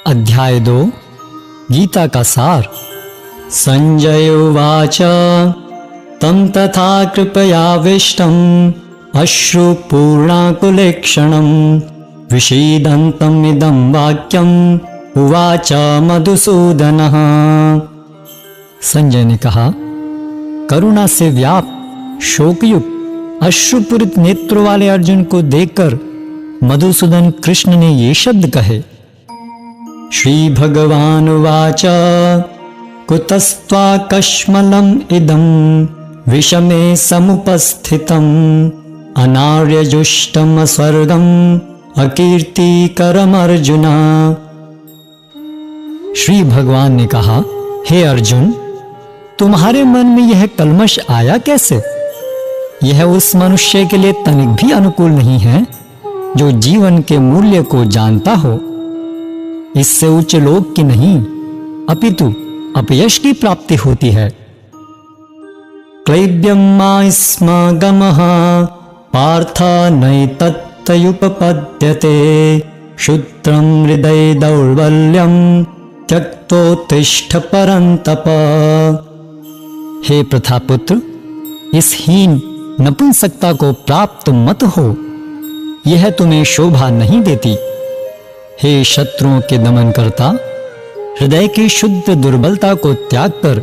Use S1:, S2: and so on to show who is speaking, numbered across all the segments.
S1: अध्याय 2 गीता का सार। संजय उवाच तं तथा कृपयाविष्टम् अश्रुपूर्णाकुलेक्षणम् विषीदन्तम् इदं वाक्यम् उवाच मधुसूदनः। संजय ने कहा, करुणा से व्याप्त शोकयुक्त अश्रुपूरित नेत्रों वाले अर्जुन को देखकर मधुसूदन कृष्ण ने ये शब्द कहे। श्री भगवान उवाच कुतस्त्वाकश्मलम् इदं विषमे समुपस्थितम् अनार्यजुष्टम् स्वर्गम् अकीर्तिकरम् अर्जुन। श्री भगवान ने कहा, हे अर्जुन, तुम्हारे मन में यह कल्मश आया कैसे? यह उस मनुष्य के लिए तनिक भी अनुकूल नहीं है जो जीवन के मूल्य को जानता हो। इससे उच्च लोक की नहीं अपितु अपयश की प्राप्ति होती है। क्लैब्यं मास्मगमः पार्थ नैतत्तयुपपद्यते क्षुद्रं हृदय दौर्बल्यं त्यक्तोत्तिष्ठ परन्तप। हे प्रथापुत्र, इस हीन नपुंसकता को प्राप्त मत हो, यह तुम्हें शोभा नहीं देती। हे शत्रुओं के दमन करता, हृदय की शुद्ध दुर्बलता को त्याग कर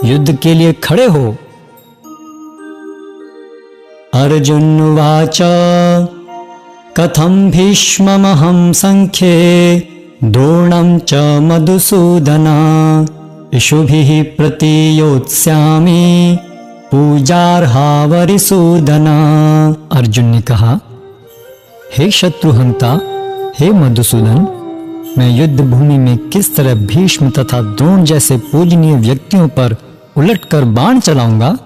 S1: युद्ध के लिए खड़े हो। अर्जुन उवाच कथं भीष्ममहं संख्ये द्रोणं च मधुसूदन इषुभिः प्रतियोत्स्यामि पूजार्हा वरिसूदन। अर्जुन ने कहा, हे शत्रुहंता, हे मधुसूदन, मैं युद्ध भूमि में किस तरह भीष्म तथा द्रोण जैसे पूजनीय व्यक्तियों पर उलटकर बाण चलाऊंगा?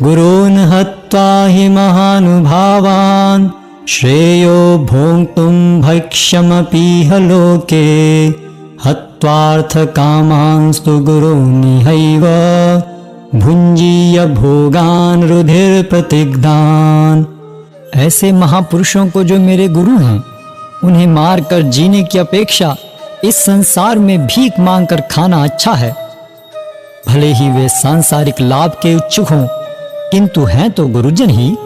S1: गुरून् हत्वा हि महानुभावान् श्रेयो भोक्तुं भक्ष्यमपीह लोके हत्वार्थकामांस्तु गुरूनिहैव भुञ्जीय भोगान् रुधिरप्रतिग्धान्। ऐसे महापुरुषों को जो मेरे गुरु हैं, उन्हें मारकर जीने की अपेक्षा इस संसार में भीख मांगकर खाना अच्छा है। भले ही वे सांसारिक लाभ के इच्छुक हों, किंतु हैं तो गुरुजन ही।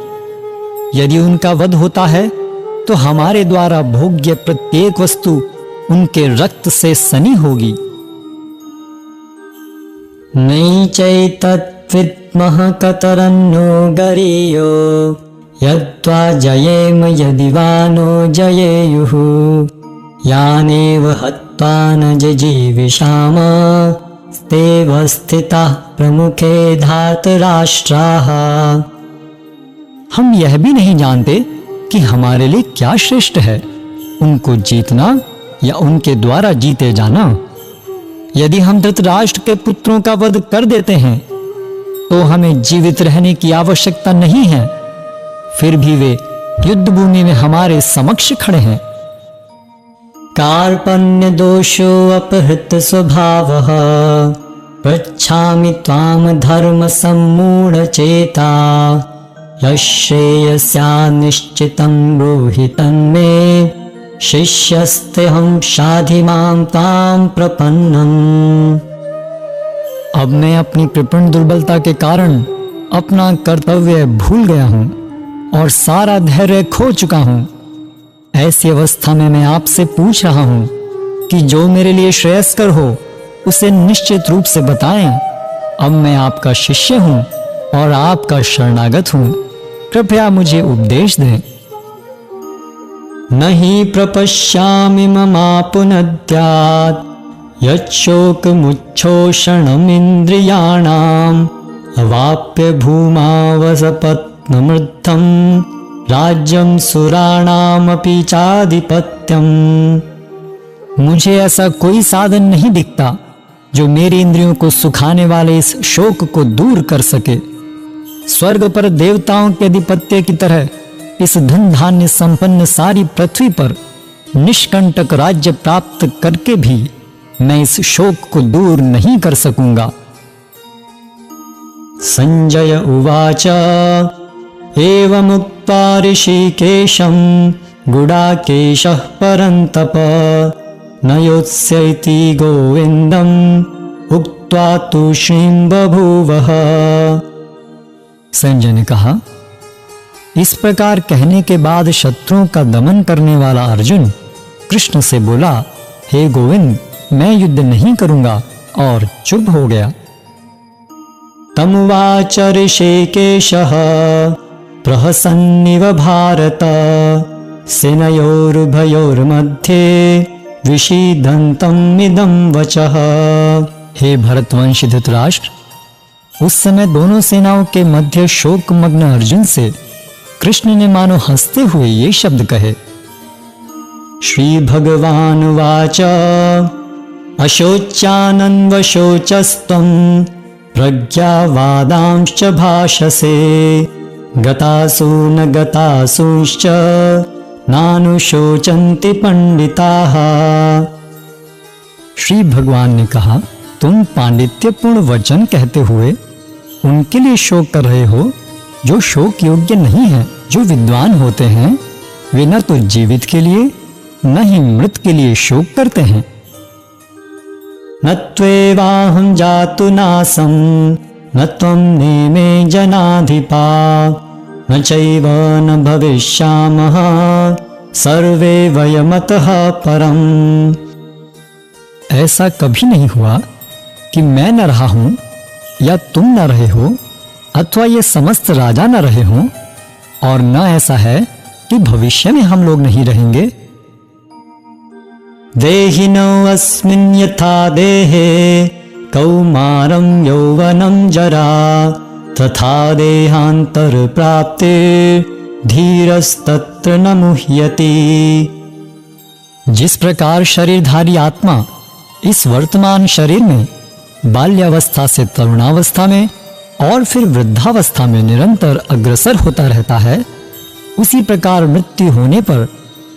S1: यदि उनका वध होता है तो हमारे द्वारा भोग्य प्रत्येक वस्तु उनके रक्त से सनी होगी। नैचैतद्विद्मः कतरन्नो गरीयो यद्वा जयेम यदि वा नो जयेयुः यानेव हत्वा न जिजीविषाम स्तेव स्थिताः प्रमुखे धातराष्ट्राः। हम यह भी नहीं जानते कि हमारे लिए क्या श्रेष्ठ है, उनको जीतना या उनके द्वारा जीते जाना। यदि हम धृतराष्ट्र के पुत्रों का वध कर देते हैं तो हमें जीवित रहने की आवश्यकता नहीं है, फिर भी वे युद्ध भूमि में हमारे समक्ष खड़े हैं। कार्पण्य दोषो अपहृत स्वभावः पृच्छामि त्वाम धर्म सम्मूढ़ चेता यश्रेयस्या निश्चितं ब्रूहि तन्मे शिष्यस्तेऽहं शाधि मां तां प्रपन्नम्। अब मैं अपनी कृपण दुर्बलता के कारण अपना कर्तव्य भूल गया हूँ और सारा धैर्य खो चुका हूँ। ऐसी अवस्था में मैं आपसे पूछ रहा हूँ कि जो मेरे लिए श्रेयस्कर हो उसे निश्चित रूप से बताएं। अब मैं आपका शिष्य हूँ और आपका शरणागत हूँ, कृपया मुझे उपदेश दें। नहि प्रपश्यामि ममापुनद्यात् यच्छोकमुच्छोषणमिन्द्रियाणाम् अवाप्य भूमावसपत्नमृद्धं राज्यं सुराणामपि चाधिपत्यम्। मुझे ऐसा कोई साधन नहीं दिखता जो मेरी इंद्रियों को सुखाने वाले इस शोक को दूर कर सके। स्वर्ग पर देवताओं के अधिपत्य की तरह इस धन धान्य संपन्न सारी पृथ्वी पर निष्कंटक राज्य प्राप्त करके भी मैं इस शोक को दूर नहीं कर सकूंगा। संजय उवाच एवमुक्त्वा ऋषिकेशं गुडाकेशः परन्तप न योत्स्यैति गोविन्दम् उक्त्वा तूष्णीं बभूवः। संजय ने कहा, इस प्रकार कहने के बाद शत्रुओं का दमन करने वाला अर्जुन कृष्ण से बोला, हे गोविंद, मैं युद्ध नहीं करूंगा, और चुप हो गया। तमुवाच ऋषिकेशः प्रहसन्निव भारत सेनयोरुभयोर्मध्ये विषीदन्तम् इदं वचः। हे भरतवंशी धृतराष्ट्र, उस समय दोनों सेनाओं के मध्य शोकमग्न अर्जुन से कृष्ण ने मानो हंसते हुए ये शब्द कहे। श्री भगवान वाच अशोच्यानन्वशोचस्त्वं प्रज्ञावादांश्च भाषसे गतासु न गतासूश्च नानुशोचन्ति पंडिताः। श्री भगवान ने कहा, तुम पांडित्यपूर्ण वचन कहते हुए उनके लिए शोक कर रहे हो जो शोक योग्य नहीं है। जो विद्वान होते हैं वे न तो जीवित के लिए न ही मृत के लिए शोक करते हैं। न त्वेवाहं जातु नासं न त्वं नेमे जनाधिपा न चैव न भविष्यामः सर्वे वयमतः परम्। ऐसा कभी नहीं हुआ कि मैं न रहा हूं या तुम न रहे हो अथवा ये समस्त राजा न रहे हों, और न ऐसा है कि भविष्य में हम लोग नहीं रहेंगे। देहिनो अस्मिन् यथा देहे कौमारं यौवनं जरा तथा देहांतर प्राप्ते धीरस्तत्र न मुह्यति। जिस प्रकार शरीरधारी आत्मा इस वर्तमान शरीर में बाल्यावस्था से तरुणावस्था में और फिर वृद्धावस्था में निरंतर अग्रसर होता रहता है, उसी प्रकार मृत्यु होने पर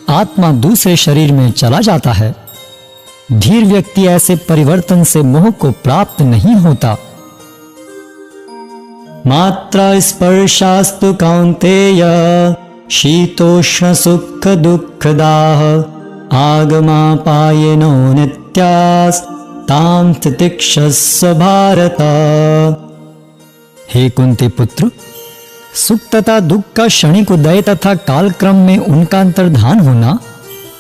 S1: आत्मा दूसरे शरीर में चला जाता है। धीर व्यक्ति ऐसे परिवर्तन से मोह को प्राप्त नहीं होता। मात्रा स्पर्शास्तु कौन्तेय शीतोष्ण सुख दुःखदाः आगमापायनो नित्यास्तां तितिक्षस्व भारत। हे कुंती पुत्र, सुख तथा दुख का क्षणिक उदय तथा कालक्रम में उनका अंतर्धान होना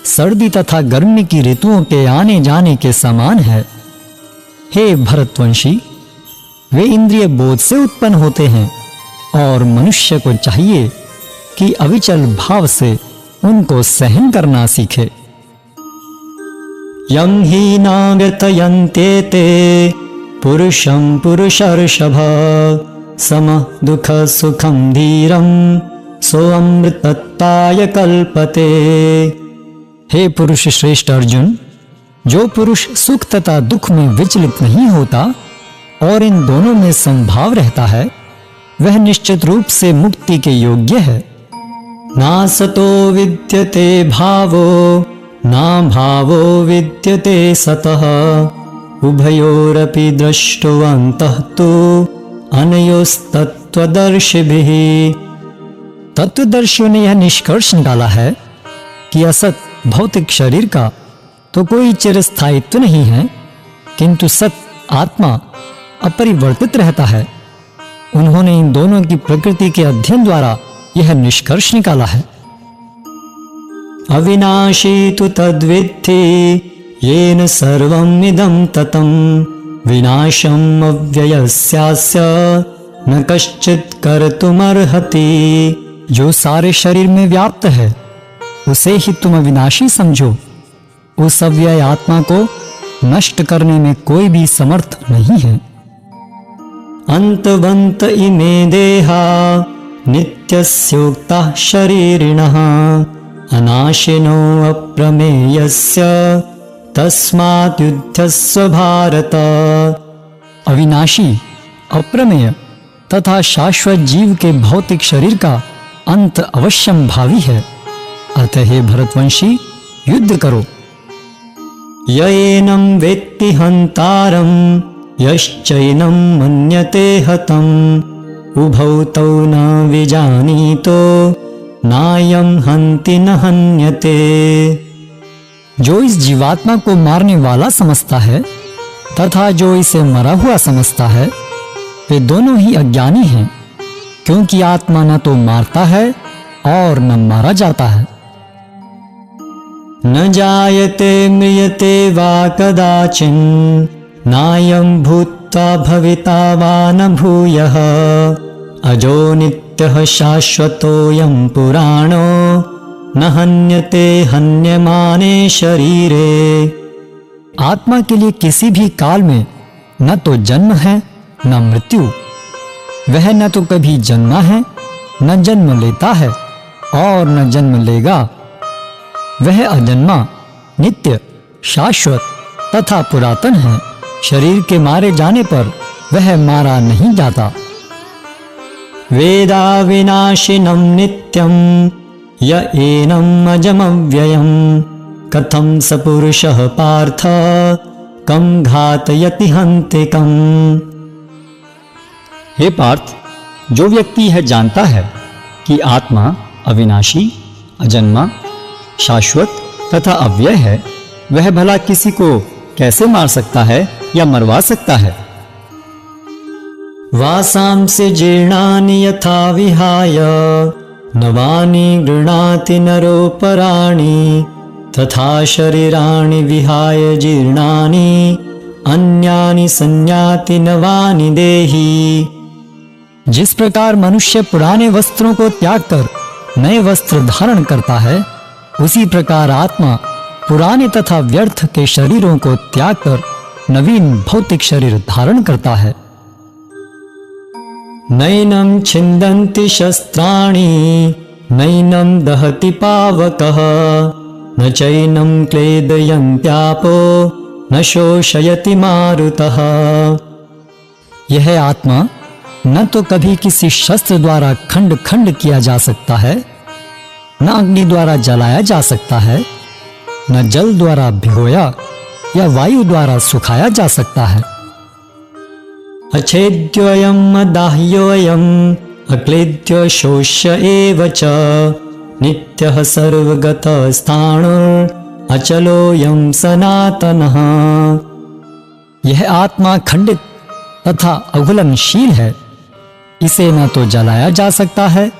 S1: सर्दी तथा गर्मी की ऋतुओं के आने जाने के समान है। हे भरतवंशी, वे इंद्रिय बोध से उत्पन्न होते हैं और मनुष्य को चाहिए कि अविचल भाव से उनको सहन करना सीखे। यं हि न व्यथयन्त्येते पुरुषं पुरुषर्षभ समः दुःख सुखं धीरं सोऽमृतत्वाय कल्पते। हे पुरुष श्रेष्ठ अर्जुन, जो पुरुष सुख तथा दुख में विचलित नहीं होता और इन दोनों में समभाव रहता है, वह निश्चित रूप से मुक्ति के योग्य है। नासतो विद्यते भावो ना भावो विद्यते सतः उभयोरपि दृष्टवन्तः तु अनयोस्तत्त्वदर्शिभिः। तत्वदर्शियों ने यह निष्कर्ष निकाला है कि असत भौतिक शरीर का तो कोई चिरस्थायित्व नहीं है, किंतु सत आत्मा अपरिवर्तित रहता है। उन्होंने इन दोनों की प्रकृति के अध्ययन द्वारा यह निष्कर्ष निकाला है। अविनाशी तु तद्विद्धि येन सर्वम् इदं ततं विनाशम् अव्ययस्यास्य न कश्चित् कर्तुमर्हति। जो सारे शरीर में व्याप्त है उसे ही तुम अविनाशी समझो। उस अव्यय आत्मा को नष्ट करने में कोई भी समर्थ नहीं है। अंतवंत इमे देहा नित्यस्योक्ताः शरीरिणः अनाशिनो अप्रमेयस्य तस्मात् युध्यस्व भारत। अविनाशी, अप्रमेय तथा शाश्वत जीव के भौतिक शरीर का अंत अवश्यम भावी है। अतः हे भरतवंशी, युद्ध करो। येनं वेत्ति हन्तारं यश्चैनं मन्यते हतम् उभौ तौ न विजानीतो नायं हन्ति न हन्यते। जो इस जीवात्मा को मारने वाला समझता है तथा जो इसे मरा हुआ समझता है, वे दोनों ही अज्ञानी हैं, क्योंकि आत्मा न तो मारता है और न मारा जाता है। न जायते म्रियते वा कदाचिन्, नायं भूत्वा भविता वा न भूयः। अजो नित्यः शाश्वतोऽयं पुराणो, न हन्यते हन्यमाने शरीरे। आत्मा के लिए किसी भी काल में न तो जन्म है न मृत्यु। वह न तो कभी जन्मा है न जन्म लेता है और न जन्म लेगा। वह अजन्मा, नित्य, शाश्वत तथा पुरातन है। शरीर के मारे जाने पर वह मारा नहीं जाता। वेदा विनाशिनं नित्यं य एनम् अजमव्ययम्, कथं स पुरुषः पार्थ कं घातयति हन्तिकम्। हे पार्थ, जो व्यक्ति यह जानता है कि आत्मा अविनाशी, अजन्मा, शाश्वत तथा अव्यय है, वह भला किसी को कैसे मार सकता है या मरवा सकता है। वासांसि जीर्णानि यथा विहाय, नवानि गृह्णाति नरोपराणि। तथा शरीराणि विहाय जीर्णानि, अन्यानि संयाति नवानि देहि। जिस प्रकार मनुष्य पुराने वस्त्रों को त्याग कर नए वस्त्र धारण करता है, उसी प्रकार आत्मा पुराने तथा व्यर्थ के शरीरों को त्याग कर नवीन भौतिक शरीर धारण करता है। नैनं छिन्दन्ति शस्त्राणि, नैनं दहति पावकः, न चैनं क्लेदयन्त्यापो, न शोषयति मारुतः। यह आत्मा न तो कभी किसी शस्त्र द्वारा खंड खंड किया जा सकता है, न अग्नि द्वारा जलाया जा सकता है, न जल द्वारा भिगोया या वायु द्वारा सुखाया जा सकता है। अच्छेद्योऽयम् अदाह्योऽयम्, अक्लेद्यो शोष्य एव च, नित्यः सर्वगतः स्थाणुर्, अचलोऽयं सनातनः। यह आत्मा खंडित तथा अघुलनशील है। इसे न तो जलाया जा सकता है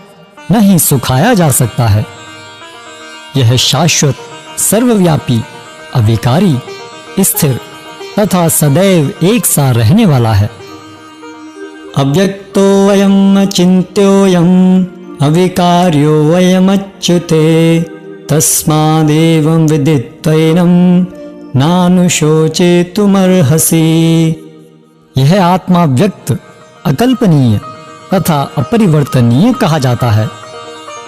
S1: न ही सुखाया जा सकता है। यह शाश्वत, सर्वव्यापी, अविकारी, स्थिर तथा सदैव एक सा रहने वाला है। अव्यक्तोऽयम् अचिन्त्योऽयम्, अविकार्योऽयम् अच्युते, तस्मादेवं विदित्वैनं नानुशोचेतुमर्हसि। यह आत्मा व्यक्त, अकल्पनीय तथा अपरिवर्तनीय कहा जाता है।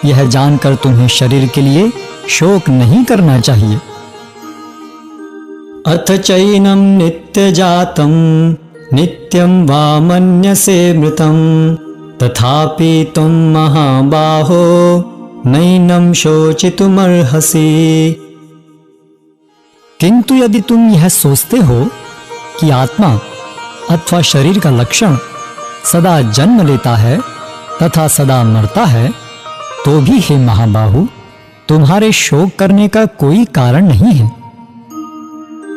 S1: यह जानकर तुम्हें शरीर के लिए शोक नहीं करना चाहिए। अथ चैनं नित्यजातं, नित्यं वा मन्यसे मृतं, तथापि त्वं महाबाहो नैनं शोचितुमर्हसि। किंतु यदि तुम यह सोचते हो कि आत्मा अथवा शरीर का लक्षण सदा जन्म लेता है तथा सदा मरता है, तो भी हे महाबाहु, तुम्हारे शोक करने का कोई कारण नहीं है।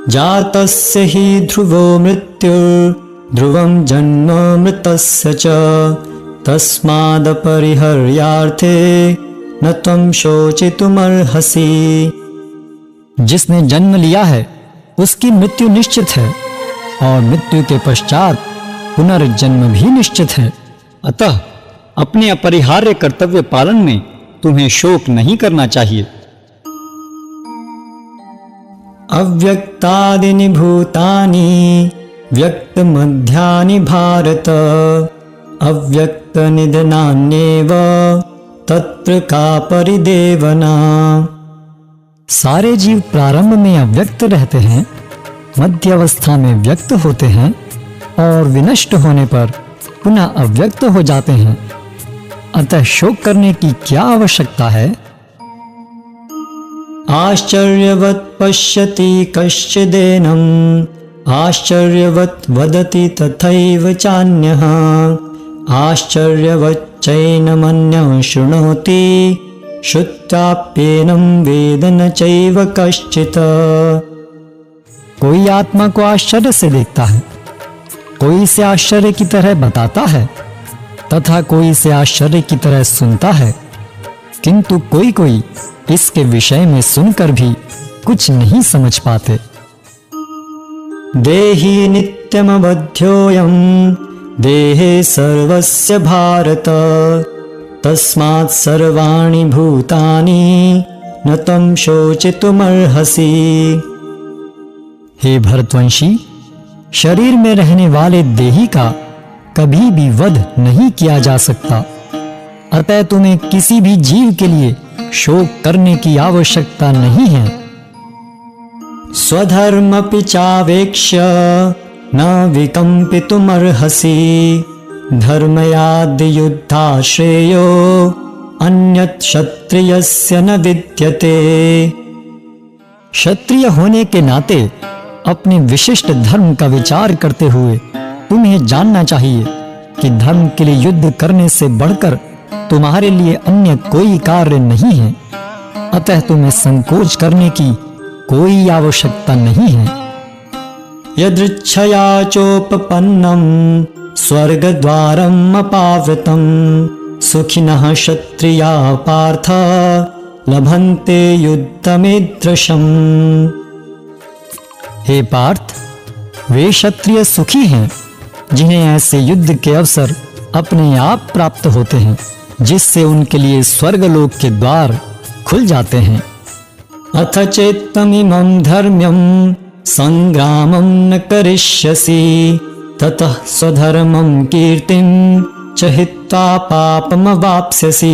S1: जातस्य हि ध्रुवो मृत्युर्, ध्रुवं जन्म मृतस्य च, तस्मादपरिहर्यार्थे न त्वं शोचितुमर्हसि। जिसने जन्म लिया है उसकी मृत्यु निश्चित है, और मृत्यु के पश्चात पुनर्जन्म भी निश्चित है। अतः अपने अपरिहार्य कर्तव्य पालन में तुम्हें शोक नहीं करना चाहिए। अव्यक्तादीनि भूतानि व्यक्तमध्यानि भारत, अव्यक्तनिधनान्येव तत्र का परिदेवना। सारे जीव प्रारंभ में अव्यक्त रहते हैं, मध्य अवस्था में व्यक्त होते हैं और विनष्ट होने पर पुनः अव्यक्त हो जाते हैं। अतः शोक करने की क्या आवश्यकता है। आश्चर्यवत् पश्यति कश्चिदेनम्, आश्चर्यवत् वदति तथैव चान्यः, आश्चर्यवच्चैनमन्यः शृणोति श्रुत्वाप्येनं वेद न चैव कश्चित्। कोई आत्मा को आश्चर्य से देखता है, कोई इसे आश्चर्य की तरह बताता है, तथा कोई इसे आश्चर्य की तरह सुनता है, किंतु कोई कोई इसके विषय में सुनकर भी कुछ नहीं समझ पाते। देहि नित्यमवध्योऽयं देहे सर्वस्य भारत, तस्मात् सर्वाणि भूतानि न तं शोचितुमर्हसि। हे भरतवंशी, शरीर में रहने वाले देही का कभी भी वध नहीं किया जा सकता, अतः तुम्हें किसी भी जीव के लिए शोक करने की आवश्यकता नहीं है। स्वधर्मपि चावेक्ष्य न विकम्पितुमर्हसि, धर्मयाद् युद्धात् श्रेयो अन्यत् क्षत्रियस्य न विद्यते। क्षत्रिय होने के नाते अपने विशिष्ट धर्म का विचार करते हुए तुम्हें जानना चाहिए कि धर्म के लिए युद्ध करने से बढ़कर तुम्हारे लिए अन्य कोई कार्य नहीं है, अतः तुम्हें संकोच करने की कोई आवश्यकता नहीं है। यदृच्छया चोपपन्नं स्वर्गद्वारम् अपावृतं, सुखिनः क्षत्रिया पार्थ लभन्ते युद्धमीदृशम्। हे पार्थ, वे क्षत्रिय सुखी हैं जिन्हें ऐसे युद्ध के अवसर अपने आप प्राप्त होते हैं, जिससे उनके लिए स्वर्गलोक के द्वार खुल जाते हैं। अथ चेत्तमिमं धर्म्यं संग्रामं न करिष्यसि, ततः स्वधर्मं कीर्तिं च हित्वा पापमवाप्स्यसि।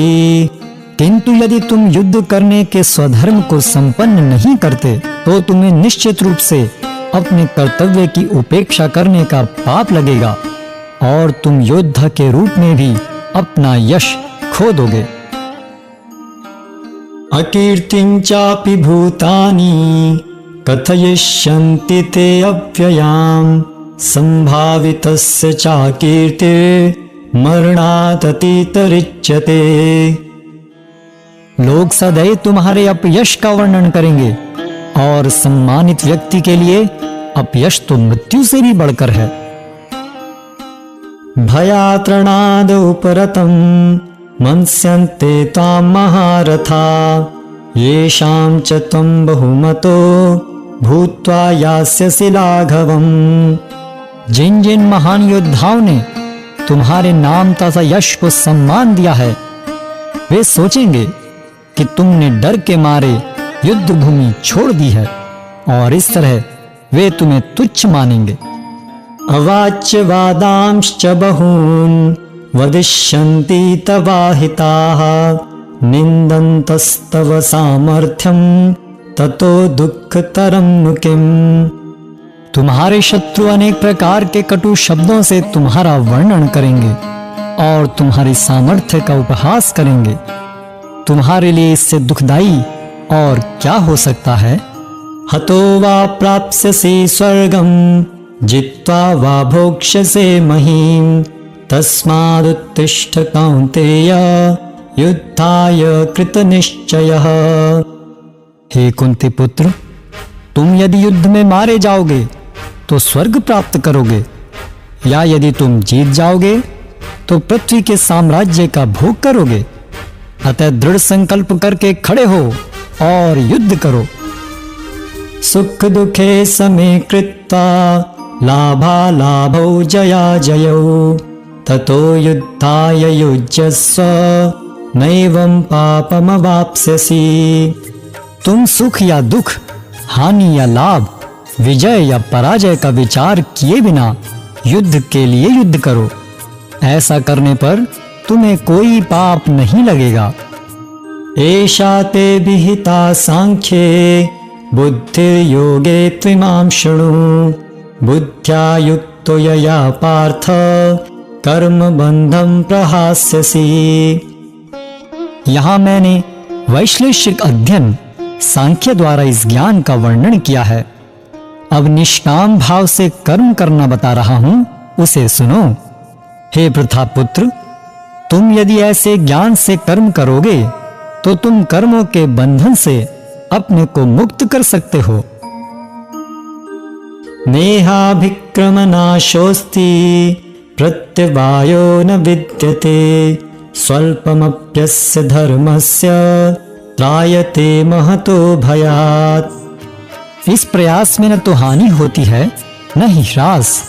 S1: किंतु यदि तुम युद्ध करने के स्वधर्म को संपन्न नहीं करते तो तुम्हें निश्चित रूप से अपने कर्तव्य की उपेक्षा करने का पाप लगेगा और तुम योद्धा के रूप में भी अपना यश खो दोगे। अकीर्तिं चापि भूतानि कथयिष्यन्ति ते अव्ययाम्, संभावितस्य चाकीर्तिर् मरणात् अतिरिच्यते। लोग सदैव तुम्हारे अपयश का वर्णन करेंगे और सम्मानित व्यक्ति के लिए अपयश तो मृत्यु से भी बढ़कर है। भयात्रणाद उपरतं मंस्यन्ते तां महारथा, येषां च त्वं बहुमतो भूत्वा यास्यसि लाघवम्। जिन जिन महान योद्धाओं ने तुम्हारे नाम तथा यश को सम्मान दिया है, वे सोचेंगे कि तुमने डर के मारे युद्ध भूमि छोड़ दी है और इस तरह वे तुम्हें तुच्छ मानेंगे। अवाच्य वादांश्च बहून् वदिष्यन्ति तवाहिताः, निन्दन्तस्तव सामर्थ्यं ततो दुःखतरं नु किम्। तुम्हारे शत्रु अनेक प्रकार के कटु शब्दों से तुम्हारा वर्णन करेंगे और तुम्हारी सामर्थ्य का उपहास करेंगे। तुम्हारे लिए इससे दुखदाई और क्या हो सकता है। हतो वा प्राप्स्यसि स्वर्गं जित्वा वा भोक्ष्यसे महीम्, तस्मादुत्तिष्ठ कौन्तेय युद्धाय कृतनिश्चयः। हे कुंती पुत्र, तुम यदि युद्ध में मारे जाओगे तो स्वर्ग प्राप्त करोगे, या यदि तुम जीत जाओगे तो पृथ्वी के साम्राज्य का भोग करोगे। अतः दृढ़ संकल्प करके खड़े हो और युद्ध करो। सुख दुखे समे कृत्वा लाभालाभौ जया जयौ, ततो युद्धाय युज्यस्व नैवं पापमवाप्स्यसि। तुम सुख या दुख, हानि या लाभ, विजय या पराजय का विचार किए बिना युद्ध के लिए युद्ध करो। ऐसा करने पर तुम्हें कोई पाप नहीं लगेगा। एषा ते विहिता सांख्ये बुद्धिर्योगे त्विमां शृणु, बुद्ध्या युक्तो यया पार्थ कर्म बंधं प्रहास्यसि। यहाँ मैंने वैश्लेषिक अध्ययन सांख्य द्वारा इस ज्ञान का वर्णन किया है। अब निष्काम भाव से कर्म करना बता रहा हूं, उसे सुनो। हे प्रथापुत्र, तुम यदि ऐसे ज्ञान से कर्म करोगे तो तुम कर्मों के बंधन से अपने को मुक्त कर सकते हो। नेहाभिक्रमनाशोऽस्ति प्रत्यवायो न विद्यते स्वल्पमप्यस्य धर्मस्य त्रायते महतो भयात्। इस प्रयास में न तो हानि होती है न ही ह्रास,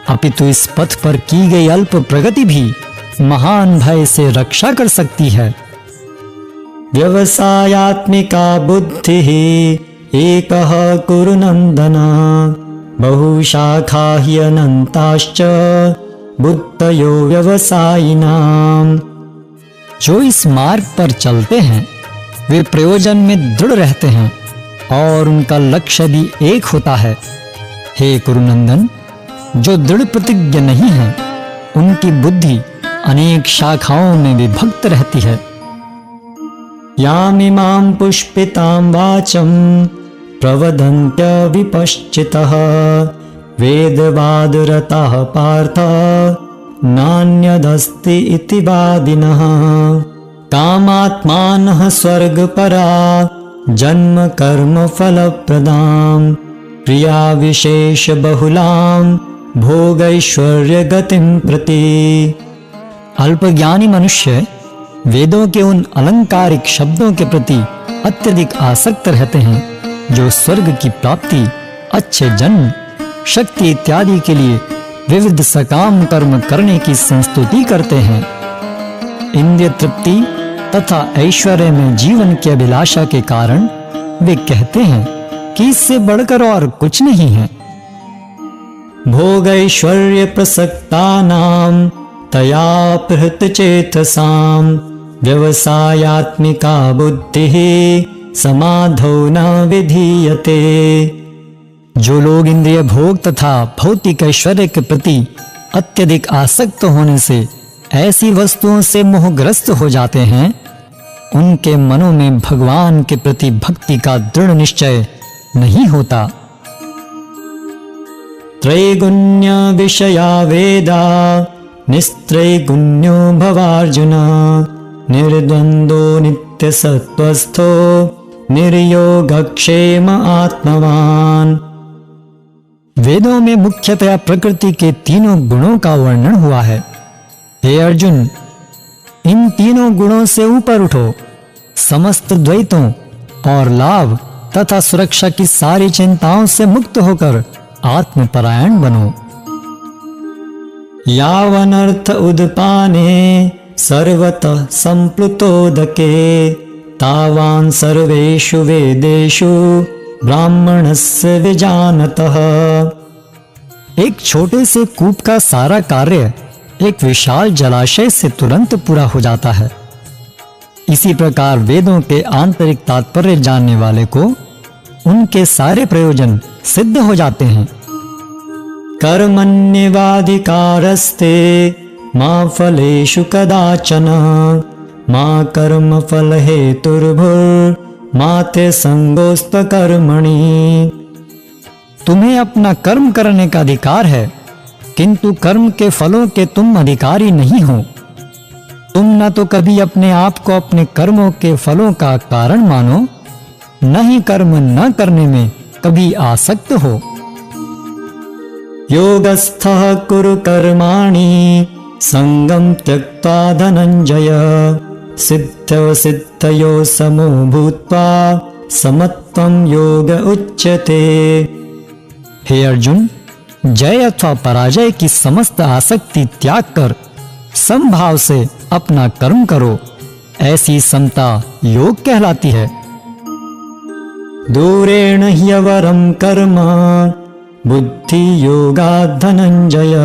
S1: अपितु इस पथ पर की गई अल्प प्रगति भी महान भय से रक्षा कर सकती है। व्यवसायात्मिका बुद्धिः एकः कुरु नन्दन बहुशाखा हि अनन्ताश्च बुद्धयो व्यवसायिनाम्। जो इस मार्ग पर चलते हैं वे प्रयोजन में दृढ़ रहते हैं और उनका लक्ष्य भी एक होता है। हे कुरुनंदन, जो दृढ़ प्रतिज्ञ नहीं है उनकी बुद्धि अनेक शाखाओं में विभक्त रहती है। यामिमां पुष्पितां वाचं प्रवदन्त्य विपश्चितः वेदवादरताः पार्थ नान्यदस्ति इति वादिनः। कामात्मानः स्वर्गपरा जन्म कर्म फलप्रदां प्रिया विशेष बहुलां भोगैश्वर्य गतिं प्रति। अल्पज्ञानी मनुष्य वेदों के उन अलंकारिक शब्दों के प्रति अत्यधिक आसक्त रहते हैं जो स्वर्ग की प्राप्ति, अच्छे जन्म, शक्ति इत्यादि के लिए विविध सकाम कर्म करने की संस्तुति करते हैं। इंद्रिय तृप्ति तथा ऐश्वर्य में जीवन की अभिलाषा के कारण वे कहते हैं कि इससे बढ़कर और कुछ नहीं है। भोगैश्वर्य प्रसक्तानां तया प्रहृत चेतसां व्यवसायात्मिका बुद्धिः समाधौ न विधीयते। जो लोग इंद्रिय भोग तथा भौतिक ऐश्वर्य के प्रति अत्यधिक आसक्त होने से ऐसी वस्तुओं से मोहग्रस्त हो जाते हैं, उनके मनों में भगवान के प्रति भक्ति का दृढ़ निश्चय नहीं होता। त्रैगुण्य विषया वेदा निस्त्रैगुण्यो भवार्जुन निर्द्वन्द्वो नित्यसत्त्वस्थो निर्योगक्षेम आत्मवान। वेदों में मुख्यतया प्रकृति के तीनों गुणों का वर्णन हुआ है। हे अर्जुन, इन तीनों गुणों से ऊपर उठो, समस्त द्वैतों और लाभ तथा सुरक्षा की सारी चिंताओं से मुक्त होकर आत्मपरायण बनो। यावनर्थ उदपाने सर्वतः संप्लुतोदके तावान् सर्वेषु वेदेषु ब्राह्मणस्य विजानतः। एक छोटे से कूप का सारा कार्य एक विशाल जलाशय से तुरंत पूरा हो जाता है। इसी प्रकार वेदों के आंतरिक तात्पर्य जानने वाले को उनके सारे प्रयोजन सिद्ध हो जाते हैं। कर्मण्येवाधिकारस्ते मा फलेषु कदाचन मा कर्म फल हेतुर्भुर्मा ते संगोऽस्त्वकर्मणि। तुम्हें अपना कर्म करने का अधिकार है, किंतु कर्म के फलों के तुम अधिकारी नहीं हो। तुम न तो कभी अपने आप को अपने कर्मों के फलों का कारण मानो, न ही कर्म न करने में कभी आसक्त हो। योगस्थः कुरु कर्माणि संगं त्यक्त्वा धनंजय सिद्धयो समो भूत्वा समत्वं योग उच्यते। हे अर्जुन, जय अथवा पराजय की समस्त आसक्ति त्याग कर समभाव से अपना कर्म करो, ऐसी समता योग कहलाती है। दूरेण ह्यवरं कर्म बुद्धि योगात् धनंजय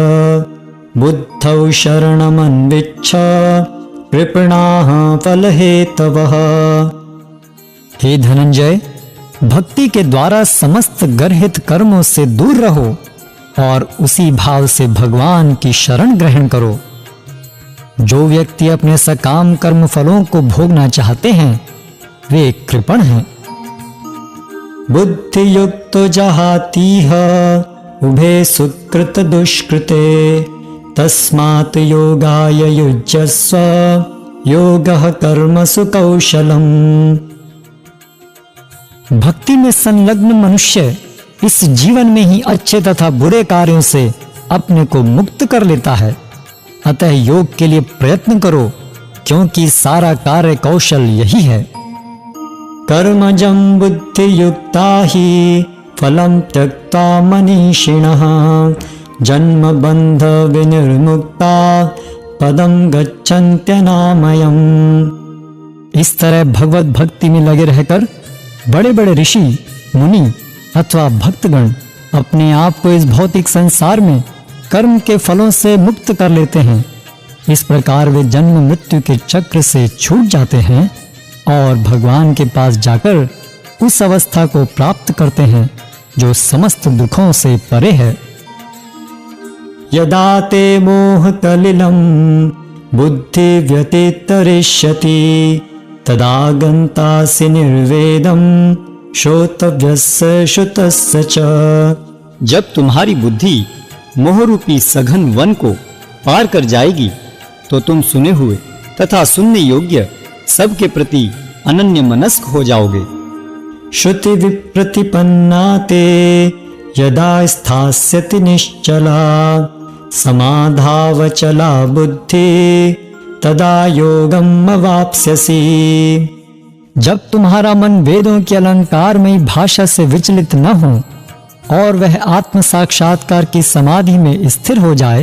S1: बुद्धौ शरणमन्विच्छ कृपणाः फलहेतवः। हे धनंजय, भक्ति के द्वारा समस्त गर्हित कर्मों से दूर रहो और उसी भाव से भगवान की शरण ग्रहण करो। जो व्यक्ति अपने सकाम कर्म फलों को भोगना चाहते हैं वे कृपण हैं। बुद्धि युक्तो जहातीह उभे सुकृत दुष्कृते तस्मात् योगाय युज्यस्व योगः कर्मसु कौशलम्। भक्ति में संलग्न मनुष्य इस जीवन में ही अच्छे तथा बुरे कार्यों से अपने को मुक्त कर लेता है। अतः योग के लिए प्रयत्न करो, क्योंकि सारा कार्य कौशल यही है। कर्मजं बुद्धियुक्ता हि फलं त्यक्ता मनीषिणः जन्म बंध विनिर्मुक्ता पदं गच्छन्त्यनामयम्। इस तरह भगवत भक्ति में लगे रहकर बड़े बड़े ऋषि, मुनि अथवा भक्तगण अपने आप को इस भौतिक संसार में कर्म के फलों से मुक्त कर लेते हैं। इस प्रकार वे जन्म मृत्यु के चक्र से छूट जाते हैं और भगवान के पास जाकर उस अवस्था को प्राप्त करते हैं जो समस्त दुखों से परे है। यदा ते मोह कलिलं बुद्धि व्यतितरिष्यति तदा गन्तासि निर्वेदं श्रोतव्यस्य श्रुतस्य च।
S2: जब तुम्हारी बुद्धि मोहरूपी सघन वन को पार कर जाएगी तो तुम सुने हुए तथा सुनने योग्य सबके प्रति अनन्य मनस्क हो जाओगे।
S1: श्रुति विप्रतिपन्ना ते यदा स्थास्यति निश्चला समाधावचला बुद्धि तदा योगम अवाप्स्यसि। जब तुम्हारा मन वेदों के अलंकारमयी भाषा से विचलित न हो और वह आत्म साक्षात्कार की समाधि में स्थिर हो जाए,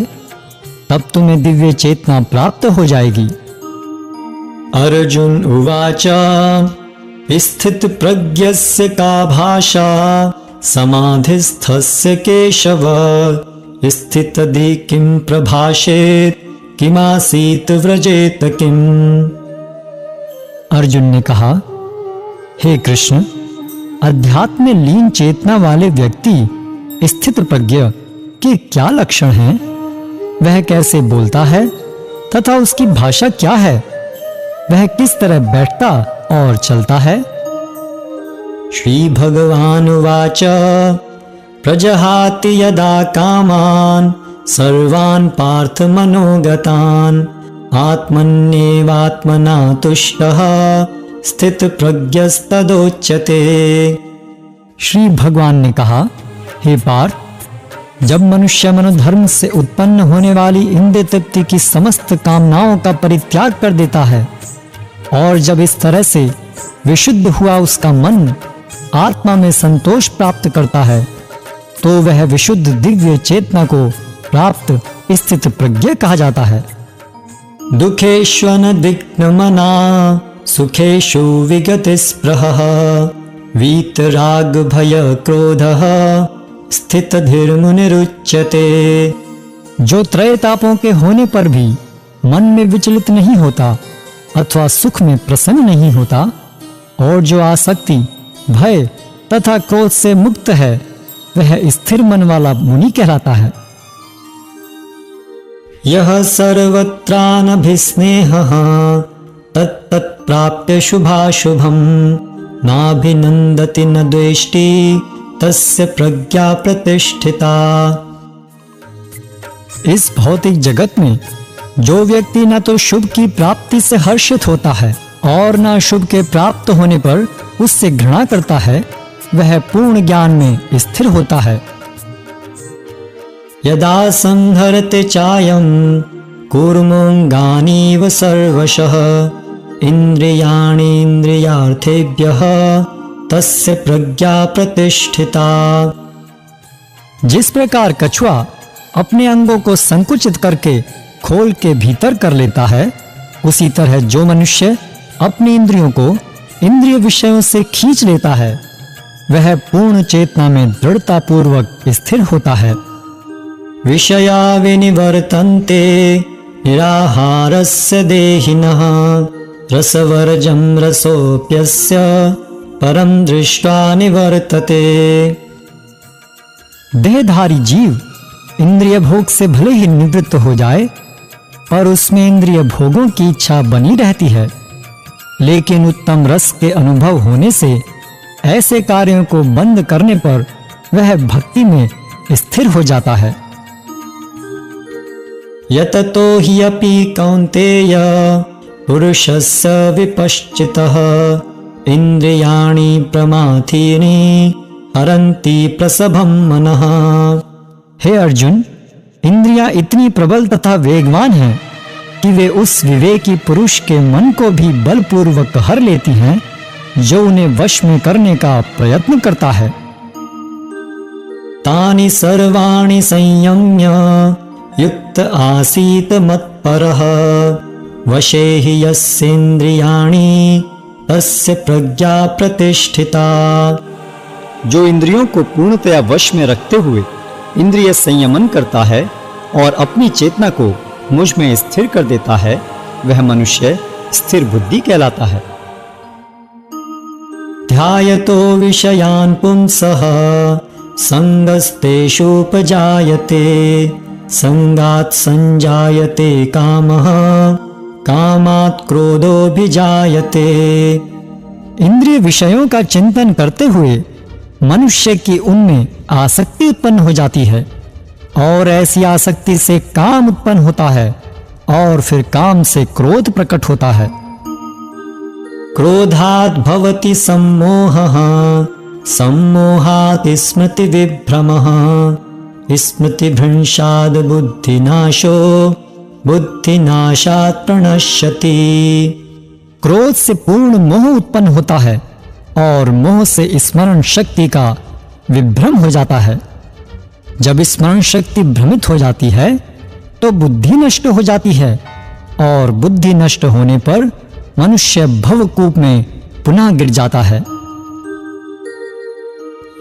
S1: तब तुम्हें दिव्य चेतना प्राप्त हो जाएगी।
S2: अर्जुन उवाच स्थित प्रज्ञस्य का भाषा समाधिस्थस्य केशव स्थितधि किं प्रभाषेत किमासीत व्रजेत किम।
S1: अर्जुन ने कहा, हे कृष्ण, अध्यात्म में लीन चेतना वाले व्यक्ति स्थित प्रज्ञ के क्या लक्षण हैं? वह कैसे बोलता है तथा उसकी भाषा क्या है? वह किस तरह बैठता और चलता है?
S2: श्री भगवानुवाच प्रजहाति यदा कामान् सर्वान् पार्थ मनोगतान् आत्मन्येवात्मना तुष्टः स्थित प्रज्ञस्तदोच्यते।
S1: श्री भगवान ने कहा, हे पार्थ, जब मनुष्य मनोधर्म से उत्पन्न होने वाली इंद्रिय तृप्ति की समस्त कामनाओं का परित्याग कर देता है और जब इस तरह से विशुद्ध हुआ उसका मन आत्मा में संतोष प्राप्त करता है, तो वह विशुद्ध दिव्य चेतना को प्राप्त स्थित प्रज्ञ कहा जाता है।
S2: दुखेष्वनदिग्नमना सुखेषु विगतस्पृहः वीतराग भय क्रोधः स्थितधीर्मुनिरुच्यते।
S1: जो त्रय तापों के होने पर भी मन में विचलित नहीं होता अथवा सुख में प्रसन्न नहीं होता और जो आसक्ति, भय तथा क्रोध से मुक्त है, वह स्थिर मन वाला मुनि कहलाता है।
S2: यह सर्वत्रानभिस्नेहः तत्तत्प्राप्य शुभाशुभं नाभिनन्दति न द्वेष्टि तस्य प्रज्ञा प्रतिष्ठिता।
S1: इस भौतिक जगत में जो व्यक्ति न तो शुभ की प्राप्ति से हर्षित होता है और न शुभ के प्राप्त होने पर उससे घृणा करता है, वह पूर्ण ज्ञान में स्थिर होता है।
S2: यदा संहरते चायं कूर्मोऽङ्गानीव सर्वशः इन्द्रियाणीन्द्रियार्थेभ्यः तस्य प्रज्ञा प्रतिष्ठिता।
S1: जिस प्रकार कछुआ अपने अंगों को संकुचित करके खोल के भीतर कर लेता है, उसी तरह जो मनुष्य अपनी इंद्रियों को इंद्रिय विषयों से खींच लेता है, वह पूर्ण चेतना में दृढ़ता पूर्वक स्थिर होता है।
S2: विषया विनिवर्तन्ते निराहारस्य देहिनः रसवर्जं रसोऽप्यस्य परं दृष्ट्वा निवर्तते।
S1: देहधारी जीव इंद्रिय भोग से भले ही निवृत्त हो जाए, पर उसमें इंद्रिय भोगों की इच्छा बनी रहती है, लेकिन उत्तम रस के अनुभव होने से ऐसे कार्यों को बंद करने पर वह भक्ति में स्थिर हो जाता है।
S2: यततो हि अपि कौन्तेय
S1: पुरुषस्य विपश्चितः इंद्रियाणि प्रमाथीनि हरन्ति प्रसभं मनः। हे अर्जुन, इंद्रियां इतनी प्रबल तथा वेगवान हैं कि वे उस विवेकी पुरुष के मन को भी बलपूर्वक हर लेती हैं जो उन्हें वश में करने का प्रयत्न करता है। तानि सर्वाणि संयम्य युक्त आसीत मत्परः वशे हि यस्येन्द्रियाणि तस्य प्रज्ञा प्रतिष्ठिता।
S2: जो इंद्रियों को पूर्णतया वश में रखते हुए इंद्रिय संयमन करता है और अपनी चेतना को मुझ में स्थिर कर देता है, वह मनुष्य स्थिर बुद्धि कहलाता है।
S1: ध्यायतो विषयान् पुंसः संगस्तेषुपजायते संगात् संजायते कामः कामात् क्रोधोऽभिजायते। इंद्रिय विषयों का चिंतन करते हुए मनुष्य की उनमें आसक्ति उत्पन्न हो जाती है और ऐसी आसक्ति से काम उत्पन्न होता है और फिर काम से क्रोध प्रकट होता है। क्रोधात् भवति सम्मोहः सम्मोहात् स्मृति विभ्रमः स्मृतिभ्रंशात् बुद्धिनाशो बुद्धिनाशात् प्रणश्यति। क्रोध से पूर्ण मोह उत्पन्न होता है और मोह से स्मरण शक्ति का विभ्रम हो जाता है। जब स्मरण शक्ति भ्रमित हो जाती है तो बुद्धि नष्ट हो जाती है और बुद्धि नष्ट होने पर मनुष्य भवकूप में पुनः गिर जाता है।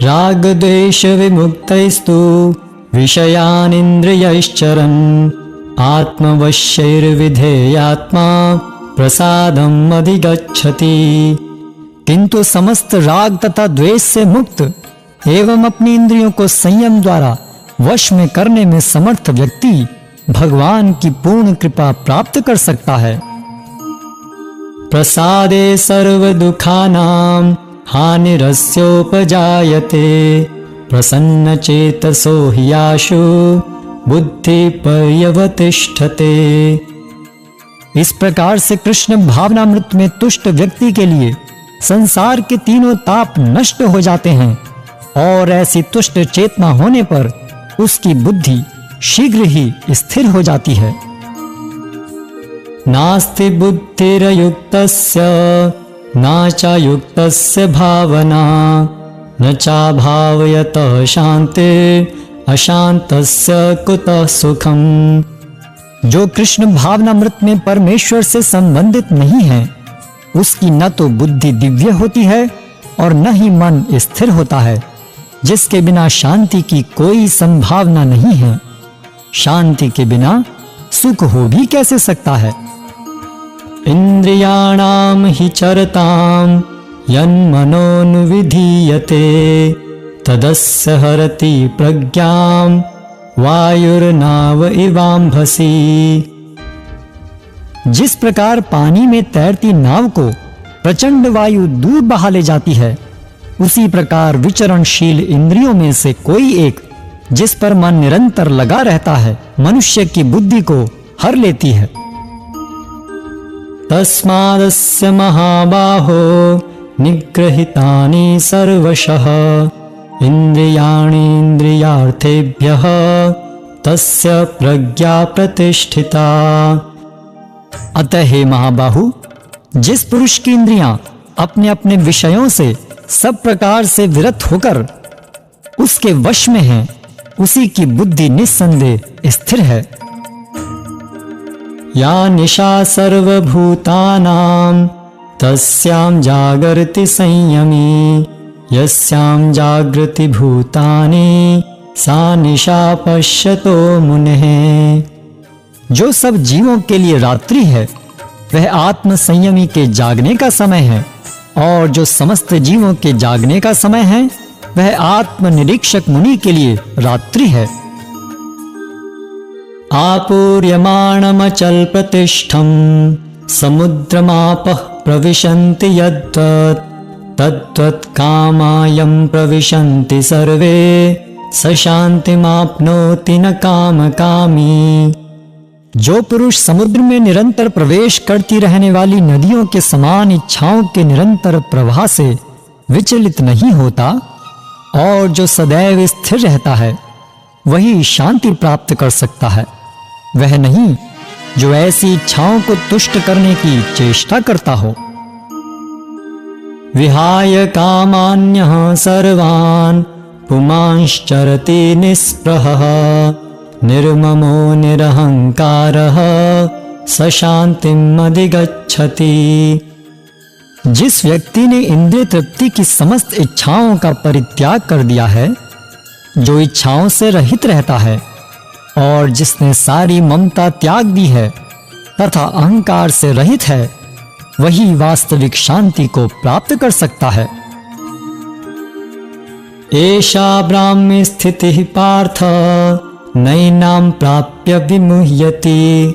S1: राग द्वेष विमुक्तैस्तु विषयान् इंद्रियैश्चरन् आत्मवश्यैर्विधेयात्मा प्रसादम् अधिगच्छति। किंतु समस्त राग तथा द्वेष से मुक्त एवं अपनी इंद्रियों को संयम द्वारा वश में करने में समर्थ व्यक्ति भगवान की पूर्ण कृपा प्राप्त कर सकता है। प्रसादे सर्व दुखानां हानिरस्योपजायते प्रसन्न चेतसो हि आशु बुद्धि पर्यवतिष्ठते। इस प्रकार से कृष्ण भावनामृत में तुष्ट व्यक्ति के लिए संसार के तीनों ताप नष्ट हो जाते हैं और ऐसी तुष्ट चेतना होने पर उसकी बुद्धि शीघ्र ही स्थिर हो जाती है। नास्ति बुद्धिरयुक्तस्य न चायुक्तस्य भावना न चाभावयतः शान्तिः अशान्तस्य कुतः सुखम्। जो कृष्ण भावनामृत में परमेश्वर से संबंधित नहीं है उसकी न तो बुद्धि दिव्य होती है और न ही मन स्थिर होता है, जिसके बिना शांति की कोई संभावना नहीं है। शांति के बिना सुख हो भी कैसे सकता है। इंद्रियाणाम हि चरताम यन्मनोनुविधीयते तदस्य हरति प्रज्ञाम वायुर्नाव इवाम्भसी। जिस प्रकार पानी में तैरती नाव को प्रचंड वायु दूर बहा ले जाती है, उसी प्रकार विचरणशील इंद्रियों में से कोई एक जिस पर मन निरंतर लगा रहता है मनुष्य की बुद्धि को हर लेती है। तस्मादस्य महाबाहो निग्रहितानि सर्वशः इंद्रियाणि इंद्रियार्थेभ्यः तस्य प्रज्ञा प्रतिष्ठिता। अतः हे महाबाहु, जिस पुरुष की इंद्रियां अपने अपने विषयों से सब प्रकार से विरत होकर उसके वश में हैं, उसी की बुद्धि निस्संदेह स्थिर है। या निशा सर्वभूतानां तस्यां जागर्ति संयमी यस्यां जागृति भूतानि सा निशा पश्यतो मुनेः। जो सब जीवों के लिए रात्रि है वह आत्म संयमी के जागने का समय है, और जो समस्त जीवों के जागने का समय है वह आत्म निरीक्षक मुनि के लिए रात्रि है। आपूर्यमाणमचल प्रतिष्ठम समुद्रमापः प्रविशन्ति यद्वत् तद्वत् कामायं प्रविशन्ति सर्वे स शान्तिमाप्नोति न कामकामी। जो पुरुष समुद्र में निरंतर प्रवेश करती रहने वाली नदियों के समान इच्छाओं के निरंतर प्रवाह से विचलित नहीं होता और जो सदैव स्थिर रहता है, वही शांति प्राप्त कर सकता है। वह नहीं जो ऐसी इच्छाओं को तुष्ट करने की चेष्टा करता हो। विहाय कामान्यः सर्वान् पुमांश्चरति निःस्पृहः निर्ममो निरहंकारः स शांतिम् अधिगच्छति। जिस व्यक्ति ने इंद्रिय तृप्ति की समस्त इच्छाओं का परित्याग कर दिया है, जो इच्छाओं से रहित रहता है और जिसने सारी ममता त्याग दी है तथा अहंकार से रहित है, वही वास्तविक शांति को प्राप्त कर सकता है। एषा ब्राह्मी स्थितिः पार्थ नैनां प्राप्य विमुह्यति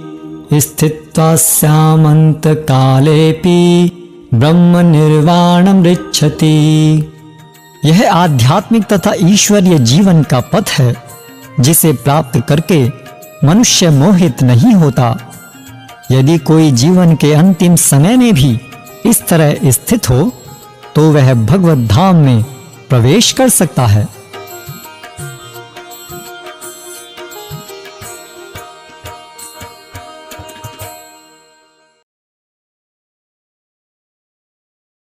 S1: स्थित्वा स्यामन्त कालेपि ब्रह्म निर्वाणं ऋच्छति। यह आध्यात्मिक तथा ईश्वरीय जीवन का पथ है, जिसे प्राप्त करके मनुष्य मोहित नहीं होता। यदि कोई जीवन के अंतिम समय में भी इस तरह स्थित हो, तो वह भगवत धाम में प्रवेश कर सकता है।